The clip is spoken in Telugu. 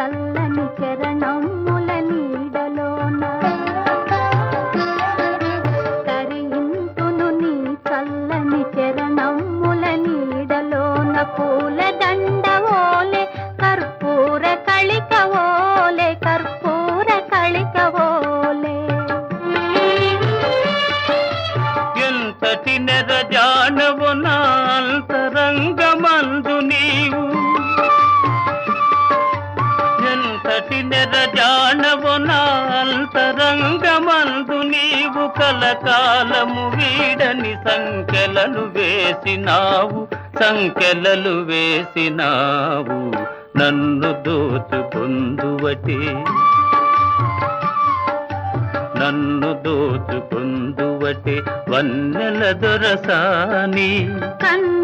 చల్లని చరణముల నీడలోన తరింతును నీ చల్లని చరణముల నీడలోన పూల దండవోలే కర్పూర కళికవోలే కర్పూర కళికవోలే ఎంతటి నెరజానవు నా అంతరంగమందు నీవు ఎంతటి నెరజానవు నా అంతరంగమందు నీవు కలకాలము వీడని సంకెలలు వేసినావు నన్ను దోచుకుందువటే వన్నెల దొరసాని కన్ను